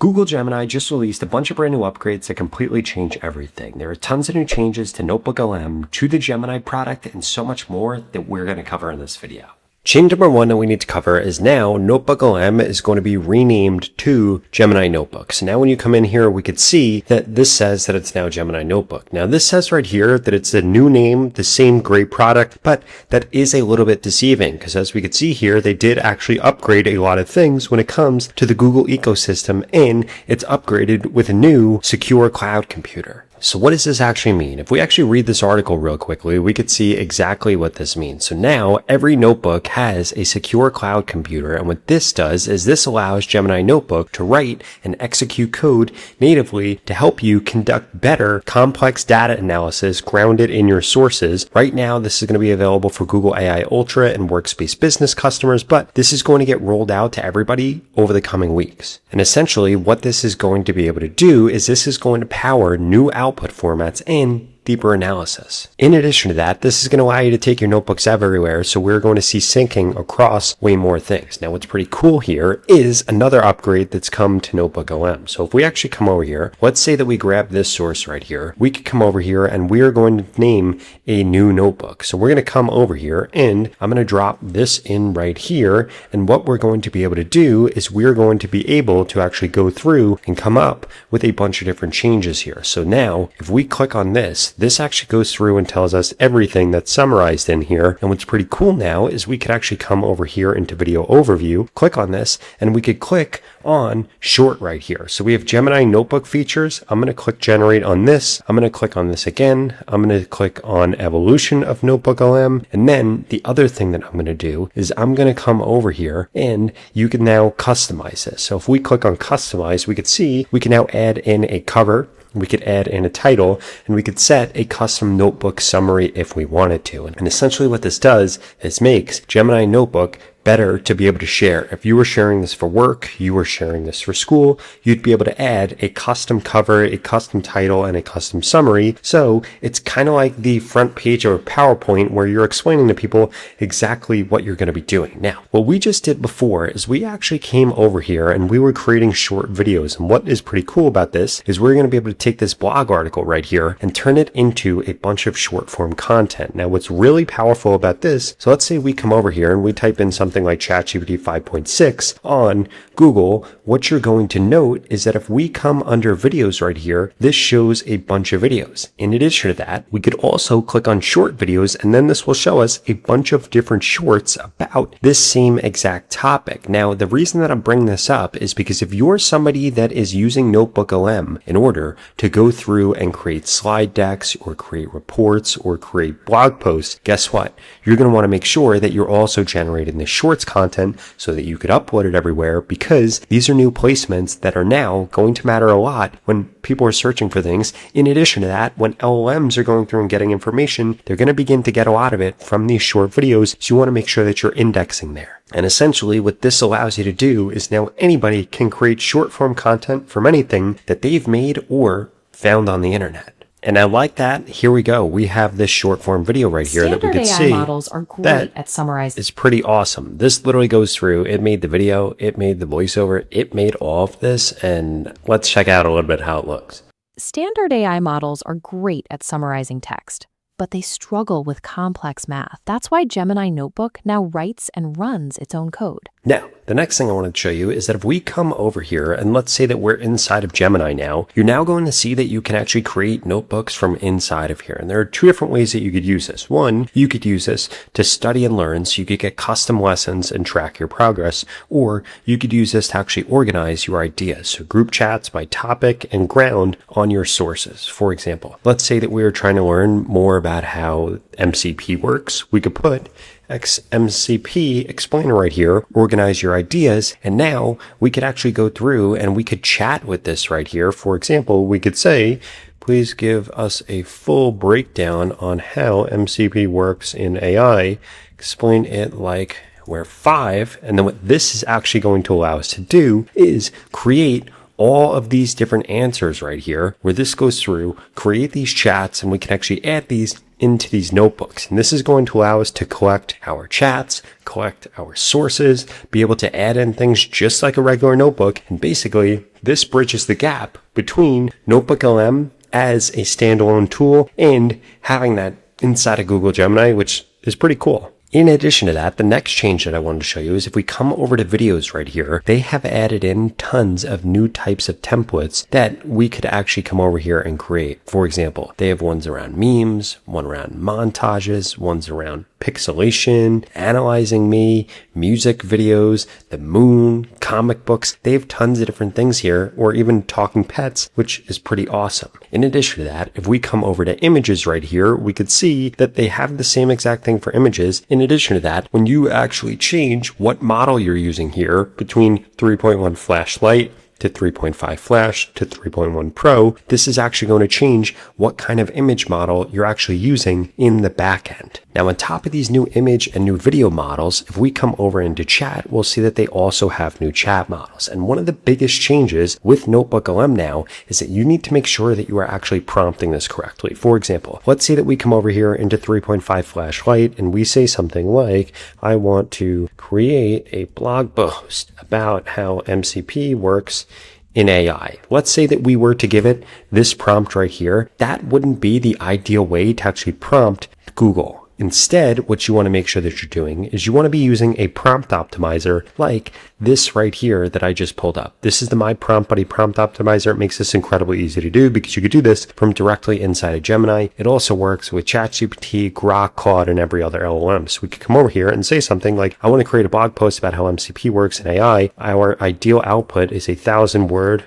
Google Gemini just released a bunch of brand new upgrades that completely change everything. There are tons of new changes to NotebookLM, to the Gemini product, and so much more that we're going to cover in this video. Change number one that we need to cover is now NotebookLM is going to be renamed to Gemini Notebook. So now when you come in here, we could see that this says that it's now Gemini Notebook. Now this says right here that it's a new name, the same great product, but that is a little bit deceiving because as we could see here, they did actually upgrade a lot of things when it comes to the Google ecosystem, and it's upgraded with a new secure cloud computer. So what does this actually mean? If we actually read this article real quickly, we could see exactly what this means. So now every notebook has a secure cloud computer. And what this does is this allows Gemini Notebook to write and execute code natively to help you conduct better complex data analysis grounded in your sources. Right now, this is going to be available for Google AI Ultra and Workspace Business customers, but this is going to get rolled out to everybody over the coming weeks. And essentially what this is going to be able to do is this is going to power new output formats and deeper analysis. In addition to that, this is going to allow you to take your notebooks everywhere, so we're going to see syncing across way more things. Now, what's pretty cool here is another upgrade that's come to NotebookLM. So if we actually come over here, let's say that we grab this source right here, we could come over here and we're going to name a new notebook. So we're going to come over here and I'm going to drop this in right here. And what we're going to be able to do is we're going to be able to actually go through and come up with a bunch of different changes here. So now if we click on this actually goes through and tells us everything that's summarized in here. And what's pretty cool now is we could actually come over here into video overview, click on this, and we could click on short right here. So we have Gemini Notebook features. I'm going to click generate on this. I'm going to click on this again. I'm going to click on evolution of NotebookLM. And then the other thing that I'm going to do is I'm going to come over here and you can now customize this. So if we click on customize, we could see we can now add in a cover. We could add in a title and we could set a custom notebook summary if we wanted to. And essentially what this does is makes Gemini Notebook better to be able to share. If you were sharing this for work, you were sharing this for school, you'd be able to add a custom cover, a custom title, and a custom summary. So it's kind of like the front page of a PowerPoint where you're explaining to people exactly what you're going to be doing. Now, what we just did before is we actually came over here and we were creating short videos. And what is pretty cool about this is we're going to be able to take this blog article right here and turn it into a bunch of short form content. Now, what's really powerful about this, so let's say we come over here and we type in something like ChatGPT 5.6 on Google, what you're going to note is that if we come under videos right here, this shows a bunch of videos. In addition to that, we could also click on short videos and then this will show us a bunch of different shorts about this same exact topic. Now, the reason that I'm bringing this up is because if you're somebody that is using NotebookLM in order to go through and create slide decks or create reports or create blog posts, guess what? You're going to want to make sure that you're also generating the shorts content so that you could upload it everywhere, because these are new placements that are now going to matter a lot when people are searching for things. In addition to that, when LLMs are going through and getting information, they're going to begin to get a lot of it from these short videos. So you want to make sure that you're indexing there. And essentially what this allows you to do is now anybody can create short form content from anything that they've made or found on the internet. And I like that. Here we go. We have this short form video right here that we can see. Standard AI models are great at summarizing. It's pretty awesome. This literally goes through. It made the video. It made the voiceover. It made all of this. And let's check out a little bit how it looks. Standard AI models are great at summarizing text, but they struggle with complex math. That's why Gemini Notebook now writes and runs its own code. Now, the next thing I want to show you is that if we come over here and let's say that we're inside of Gemini now, you're now going to see that you can actually create notebooks from inside of here. And there are two different ways that you could use this. One, you could use this to study and learn so you could get custom lessons and track your progress, or you could use this to actually organize your ideas. So group chats by topic and ground on your sources. For example, let's say that we were trying to learn more about how MCP works. We could put MCP explainer right here, organize your ideas, and now we could actually go through and we could chat with this right here. For example, we could say, please give us a full breakdown on how MCP works in AI. Explain it like we're 5. And then what this is actually going to allow us to do is create all of these different answers right here, where this goes through, create these chats, and we can actually add these into these notebooks. And this is going to allow us to collect our chats, collect our sources, be able to add in things just like a regular notebook. And basically, this bridges the gap between NotebookLM as a standalone tool and having that inside of Google Gemini, which is pretty cool. In addition to that, the next change that I wanted to show you is if we come over to videos right here, they have added in tons of new types of templates that we could actually come over here and create. For example, they have ones around memes, one around montages, ones around pixelation, analyzing me, music videos, the moon, comic books. They have tons of different things here, or even talking pets, which is pretty awesome. In addition to that, if we come over to images right here, we could see that they have the same exact thing for images. In addition to that, when you actually change what model you're using here between 3.1 flashlight to 3.5 flash to 3.1 pro, this is actually going to change what kind of image model you're actually using in the back end. Now, on top of these new image and new video models, if we come over into chat, we'll see that they also have new chat models. And one of the biggest changes with NotebookLM now is that you need to make sure that you are actually prompting this correctly. For example, let's say that we come over here into 3.5 flashlight and we say something like, I want to create a blog post about how MCP works in AI. Let's say that we were to give it this prompt right here. That wouldn't be the ideal way to actually prompt Google. Instead, what you want to make sure that you're doing is you want to be using a prompt optimizer like this right here that I just pulled up. This is the My Prompt Buddy prompt optimizer. It makes this incredibly easy to do because you could do this from directly inside of Gemini. It also works with ChatGPT, Grok, Claude, and every other LLM. So we could come over here and say something like, I want to create a blog post about how MCP works in AI. Our ideal output is 1,000-word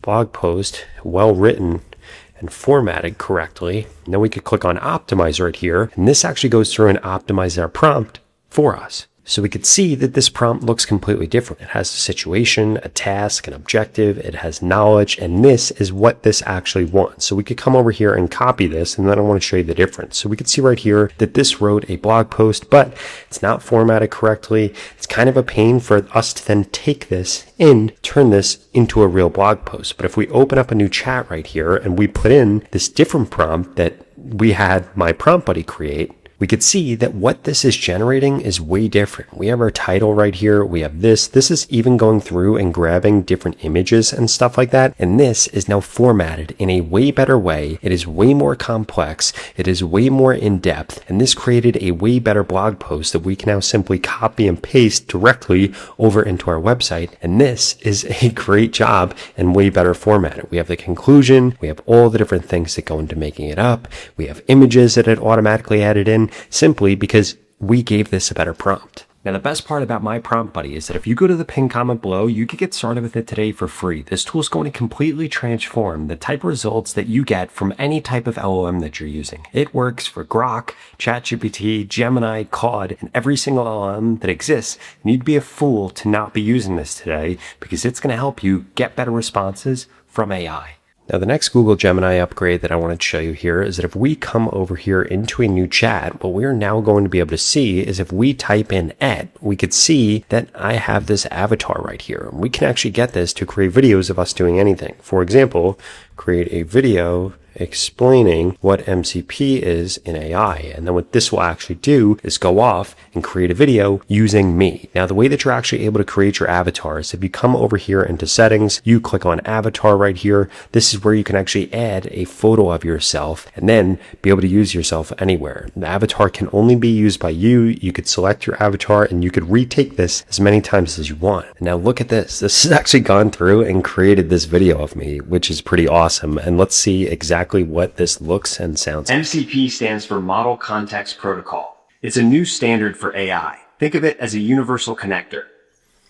blog post, well written and formatted correctly. And then we could click on optimize right here. And this actually goes through and optimizes our prompt for us. So we could see that this prompt looks completely different. It has a situation, a task, an objective, it has knowledge, and this is what this actually wants. So we could come over here and copy this, and then I want to show you the difference. So we could see right here that this wrote a blog post, but it's not formatted correctly. It's kind of a pain for us to then take this and turn this into a real blog post. But if we open up a new chat right here and we put in this different prompt that we had My Prompt Buddy create, we could see that what this is generating is way different. We have our title right here. We have this. This is even going through and grabbing different images and stuff like that. And this is now formatted in a way better way. It is way more complex. It is way more in depth. And this created a way better blog post that we can now simply copy and paste directly over into our website. And this is a great job and way better formatted. We have the conclusion. We have all the different things that go into making it up. We have images that it automatically added in, simply because we gave this a better prompt. Now, the best part about My Prompt Buddy is that if you go to the pinned comment below, you can get started with it today for free. This tool is going to completely transform the type of results that you get from any type of LLM that you're using. It works for Grok, ChatGPT, Gemini, Claude, and every single LLM that exists. And you'd be a fool to not be using this today because it's going to help you get better responses from AI. Now, the next Google Gemini upgrade that I wanted to show you here is that if we come over here into a new chat, what we're now going to be able to see is if we type in we could see that I have this avatar right here. We can actually get this to create videos of us doing anything. For example, create a video explaining what MCP is in AI. And then what this will actually do is go off and create a video using me. Now, the way that you're actually able to create your avatar is if you come over here into settings, you click on avatar right here. This is where you can actually add a photo of yourself and then be able to use yourself anywhere. The avatar can only be used by you. You could select your avatar and you could retake this as many times as you want. Now look at this. This has actually gone through and created this video of me, which is pretty awesome. And let's see exactly what this looks and sounds like. MCP stands for Model Context Protocol. It's a new standard for AI. Think of it as a universal connector,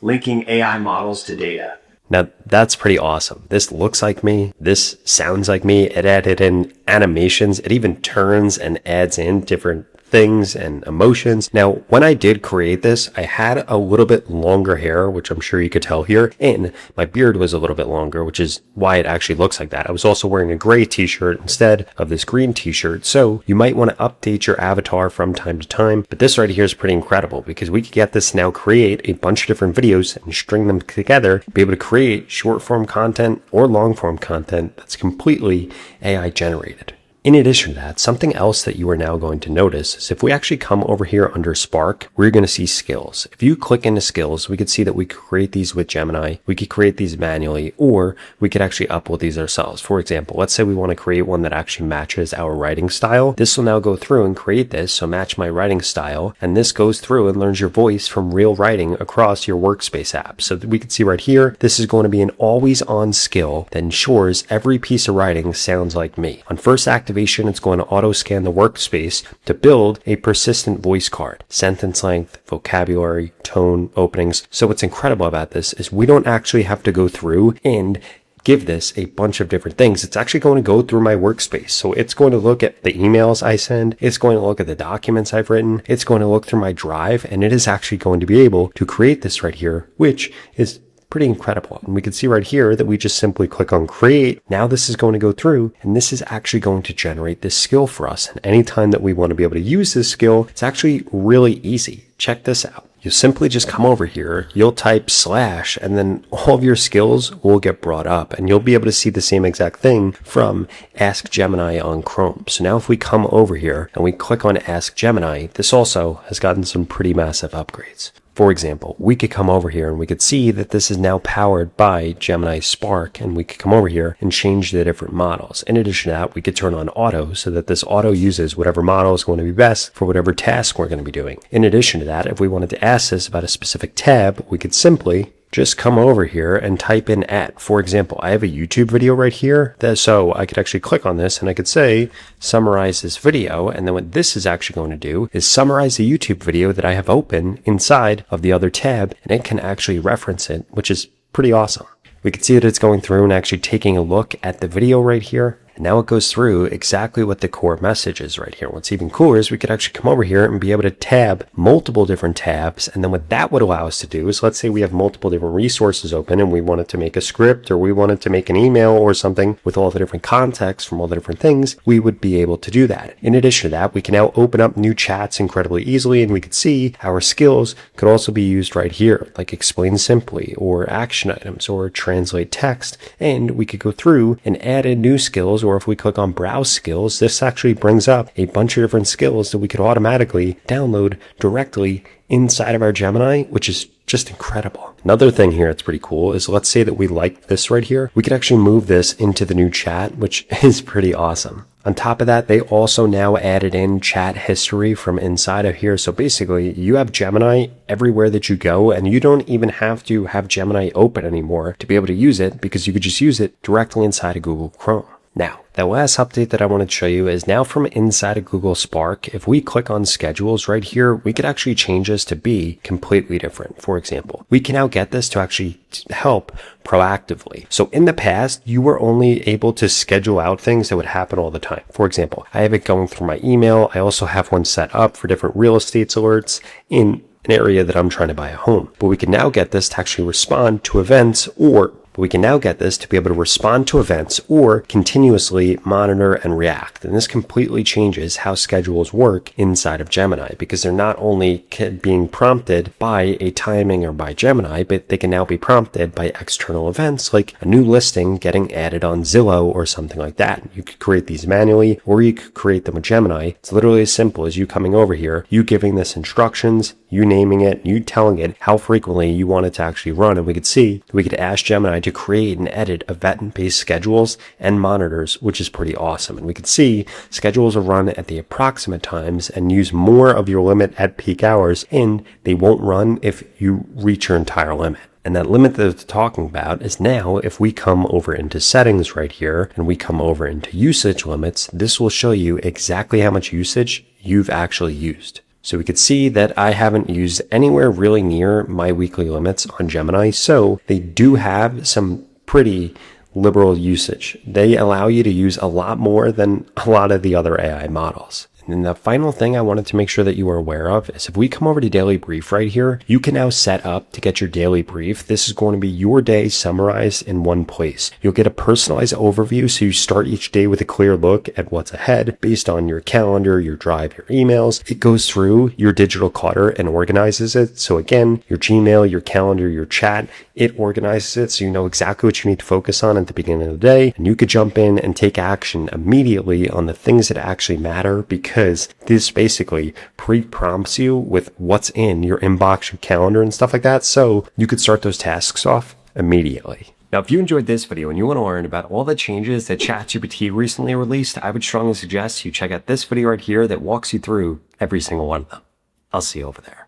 linking AI models to data. Now, that's pretty awesome. This looks like me. This sounds like me. It added in animations. It even turns and adds in different things and emotions. Now, when I did create this, I had a little bit longer hair, which I'm sure you could tell here, and my beard was a little bit longer, which is why it actually looks like that. I was also wearing a gray t-shirt instead of this green t-shirt, so you might want to update your avatar from time to time, but this right here is pretty incredible because we could get this now, create a bunch of different videos and string them together, be able to create short form content or long form content that's completely AI generated. In addition to that, something else that you are now going to notice is if we actually come over here under Spark, we're going to see skills. If you click into skills, we could see that we could create these with Gemini, we could create these manually, or we could actually upload these ourselves. For example, let's say we want to create one that actually matches our writing style. This will now go through and create this, so match my writing style, and this goes through and learns your voice from real writing across your workspace app. So we can see right here, this is going to be an always on skill that ensures every piece of writing sounds like me. On first activation, it's going to auto scan the workspace to build a persistent voice card, sentence length, vocabulary, tone, openings. So what's incredible about this is we don't actually have to go through and give this a bunch of different things. It's actually going to go through my workspace. So it's going to look at the emails I send. It's going to look at the documents I've written. It's going to look through my drive, and it is actually going to be able to create this right here, which is pretty incredible. And we can see right here that we just simply click on create. Now this is going to go through, and this is actually going to generate this skill for us. And anytime that we want to be able to use this skill, it's actually really easy. Check this out. You simply just come over here, you'll type / and then all of your skills will get brought up, and you'll be able to see the same exact thing from Ask Gemini on Chrome. So now if we come over here and we click on Ask Gemini, this also has gotten some pretty massive upgrades. For example, we could come over here and we could see that this is now powered by Gemini Spark, and we could come over here and change the different models. In addition to that, we could turn on auto so that this auto uses whatever model is going to be best for whatever task we're going to be doing. In addition to that, if we wanted to ask this about a specific tab, we could simply just come over here and type in @ For example, I have a YouTube video right here, so I could actually click on this and I could say, summarize this video. And then what this is actually going to do is summarize the YouTube video that I have open inside of the other tab, and it can actually reference it, which is pretty awesome. We can see that it's going through and actually taking a look at the video right here. And now it goes through exactly what the core message is right here. What's even cooler is we could actually come over here and be able to tab multiple different tabs. And then what that would allow us to do is, let's say we have multiple different resources open and we wanted to make a script, or we wanted to make an email or something with all the different context from all the different things, we would be able to do that. In addition to that, we can now open up new chats incredibly easily, and we could see our skills could also be used right here, like explain simply, or action items, or translate text. And we could go through and add in new skills, or if we click on browse skills, this actually brings up a bunch of different skills that we could automatically download directly inside of our Gemini, which is just incredible. Another thing here that's pretty cool is, let's say that we like this right here. We could actually move this into the new chat, which is pretty awesome. On top of that, they also now added in chat history from inside of here. So basically, you have Gemini everywhere that you go, and you don't even have to have Gemini open anymore to be able to use it, because you could just use it directly inside of Google Chrome. Now, the last update that I wanted to show you is now from inside of Google Spark. If we click on schedules right here, we could actually change this to be completely different. For example, we can now get this to actually help proactively. So in the past, you were only able to schedule out things that would happen all the time. For example, I have it going through my email. I also have one set up for different real estate alerts in an area that I'm trying to buy a home. But we can now get this to actually respond to events, or we can now get this to be able to respond to events or continuously monitor and react. And this completely changes how schedules work inside of Gemini, because they're not only being prompted by a timing or by Gemini, but they can now be prompted by external events, like a new listing getting added on Zillow or something like that. You could create these manually, or you could create them with Gemini. It's literally as simple as you coming over here, you giving this instructions, you naming it, you telling it how frequently you want it to actually run. And we could see, we could ask Gemini to create and edit event-based schedules and monitors, which is pretty awesome. And we could see schedules are run at the approximate times and use more of your limit at peak hours, and they won't run if you reach your entire limit. And that limit that it's talking about is now, if we come over into settings right here and we come over into usage limits, this will show you exactly how much usage you've actually used. So we could see that I haven't used anywhere really near my weekly limits on Gemini. So they do have some pretty liberal usage. They allow you to use a lot more than a lot of the other AI models. And then the final thing I wanted to make sure that you are aware of is if we come over to Daily Brief right here, you can now set up to get your daily brief. This is going to be your day summarized in one place. You'll get a personalized overview, so you start each day with a clear look at what's ahead based on your calendar, your drive, your emails. It goes through your digital clutter and organizes it. So again, your Gmail, your calendar, your chat, it organizes it so you know exactly what you need to focus on at the beginning of the day. And you could jump in and take action immediately on the things that actually matter, because this basically pre-prompts you with what's in your inbox, your calendar, and stuff like that. So you could start those tasks off immediately. Now, if you enjoyed this video and you want to learn about all the changes that ChatGPT recently released, I would strongly suggest you check out this video right here that walks you through every single one of them. I'll see you over there.